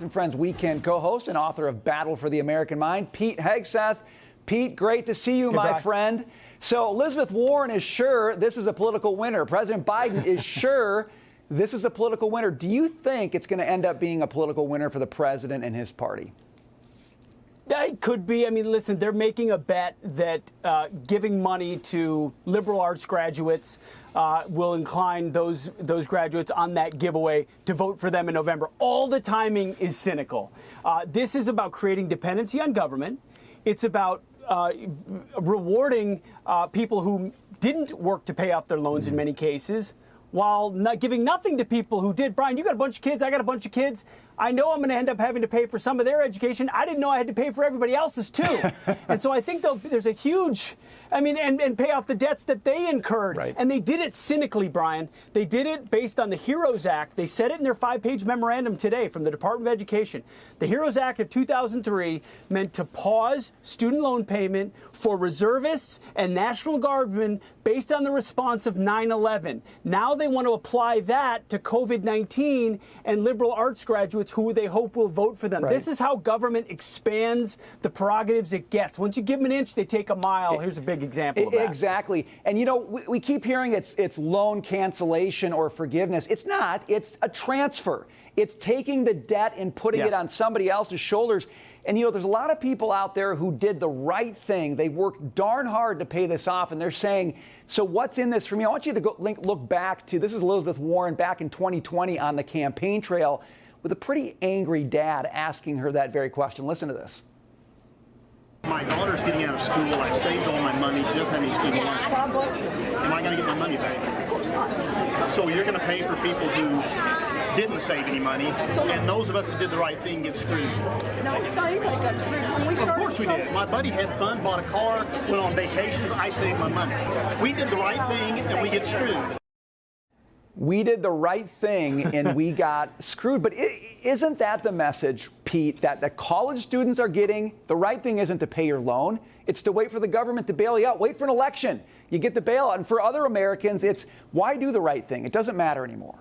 and Friends weekend co-host and author of Battle for the American Mind, Pete Hegseth. Pete, great to see you, my friend. So Elizabeth Warren is sure this is a political winner. President Biden is sure this is a political winner. Do you think it's going to end up being a political winner for the president and his party? It could be. I mean, listen, they're making a bet that giving money to liberal arts graduates will incline those graduates on that giveaway to vote for them in November. All the timing is cynical. This is about creating dependency on government. It's about rewarding people who didn't work to pay off their loans in many cases, while not giving nothing to people who did. Brian, you got a bunch of kids. I got a bunch of kids. I know I'm going to end up having to pay for some of their education. I didn't know I had to pay for everybody else's too. And so I think there's a huge, and pay off the debts that they incurred. Right. And they did it cynically, Brian. They did it based on the HEROES Act. They said it in their 5-page memorandum today from the Department of Education. The HEROES Act of 2003 meant to pause student loan payment for reservists and National Guardsmen based on the response of 9/11. Now they want to apply that to COVID-19 and liberal arts graduates who they hope will vote for them. Right. This is how government expands the prerogatives it gets. Once you give them an inch, they take a mile. Here's a big example of that. Exactly. And, you know, we keep hearing it's loan cancellation or forgiveness. It's not. It's a transfer. It's taking the debt and putting it on somebody else's shoulders. And, you know, there's a lot of people out there who did the right thing. They worked darn hard to pay this off. And they're saying, so what's in this for me? I want you to look back to, this is Elizabeth Warren back in 2020 on the campaign trail with a pretty angry dad asking her that very question. Listen to this. My daughter's getting out of school. I've saved all my money. She doesn't have any student loans. Am I going to get my money back? Of course not. So you're going to pay for people who didn't save any money, and those of us that did the right thing get screwed. No, it's not anybody got screwed. When we started, of course we did. My buddy had fun, bought a car, went on vacations. I saved my money. We did the right thing, and we get screwed. We did the right thing and we got screwed. But isn't that the message, Pete, that the college students are getting? The right thing isn't to pay your loan. It's to wait for the government to bail you out. Wait for an election. You get the bailout. And for other Americans, it's why do the right thing? It doesn't matter anymore.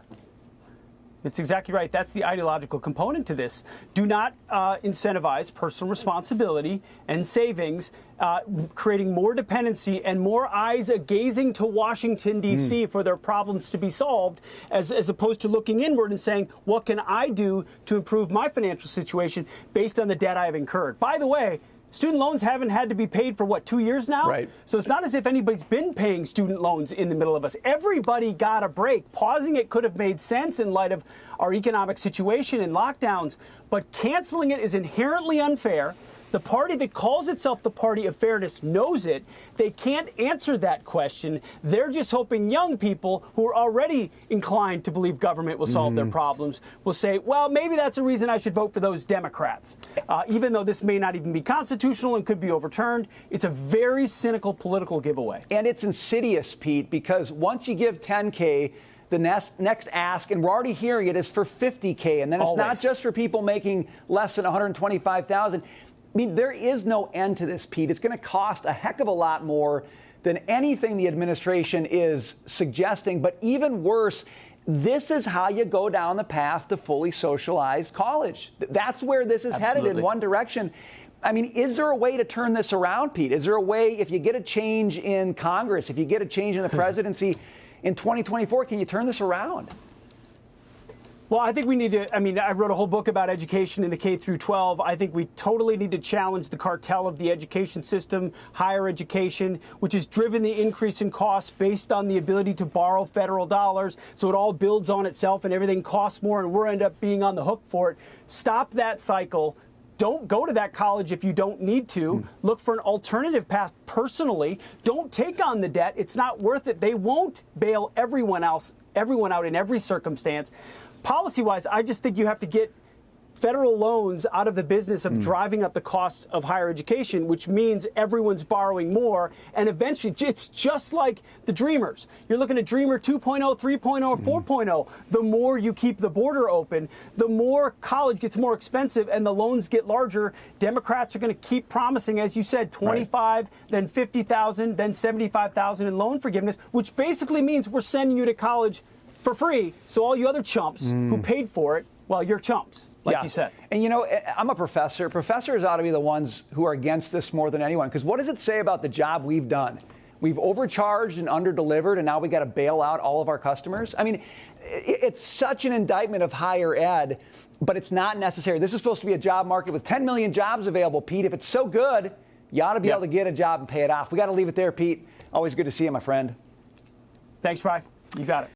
It's exactly right. That's the ideological component to this. Do not incentivize personal responsibility and savings, creating more dependency and more eyes gazing to Washington, D.C. for their problems to be solved, as opposed to looking inward and saying, what can I do to improve my financial situation based on the debt I have incurred? By the way, student loans haven't had to be paid for, 2 years now? Right. So it's not as if anybody's been paying student loans in the middle of us. Everybody got a break. Pausing it could have made sense in light of our economic situation and lockdowns, but canceling it is inherently unfair. The party that calls itself the party of fairness knows it. They can't answer that question. They're just hoping young people who are already inclined to believe government will solve their problems will say, well, maybe that's a reason I should vote for those Democrats. Even though this may not even be constitutional and could be overturned, it's a very cynical political giveaway. And it's insidious, Pete, because once you give $10K, the next ask, and we're already hearing it, is for $50K. And then it's not just for people making less than $125,000. I mean, there is no end to this, Pete. It's going to cost a heck of a lot more than anything the administration is suggesting. But even worse, this is how you go down the path to fully socialized college. That's where this is headed in one direction. I mean, is there a way to turn this around, Pete? Is there a way, if you get a change in Congress, if you get a change in the presidency in 2024, can you turn this around? Well, I think we need to, I wrote a whole book about education in the K through 12. I think we totally need to challenge the cartel of the education system, higher education, which has driven the increase in costs based on the ability to borrow federal dollars. So it all builds on itself and everything costs more and we're end up being on the hook for it. Stop that cycle. Don't go to that college if you don't need to. Look for an alternative path personally. Don't take on the debt. It's not worth it. They won't bail everyone out in every circumstance. Policy-wise, I just think you have to get federal loans out of the business of driving up the cost of higher education, which means everyone's borrowing more. And eventually, it's just like the Dreamers. You're looking at Dreamer 2.0, 3.0, 4.0. The more you keep the border open, the more college gets more expensive and the loans get larger. Democrats are going to keep promising, as you said, 25, then 50,000, then 75,000 in loan forgiveness, which basically means we're sending you to college for free. So all you other chumps who paid for it well, you're chumps, like Yeah. you said. And you know, I'm a professor. Professors ought to be the ones who are against this more than anyone, because what does it say about the job we've done? We've overcharged and underdelivered, and now we got to bail out all of our customers. I mean, it's such an indictment of higher ed, but it's not necessary. This is supposed to be a job market with 10 million jobs available, Pete. If it's so good, you ought to be able to get a job and pay it off. We got to leave it there, Pete. Always good to see you, my friend. Thanks, Bry. You got it.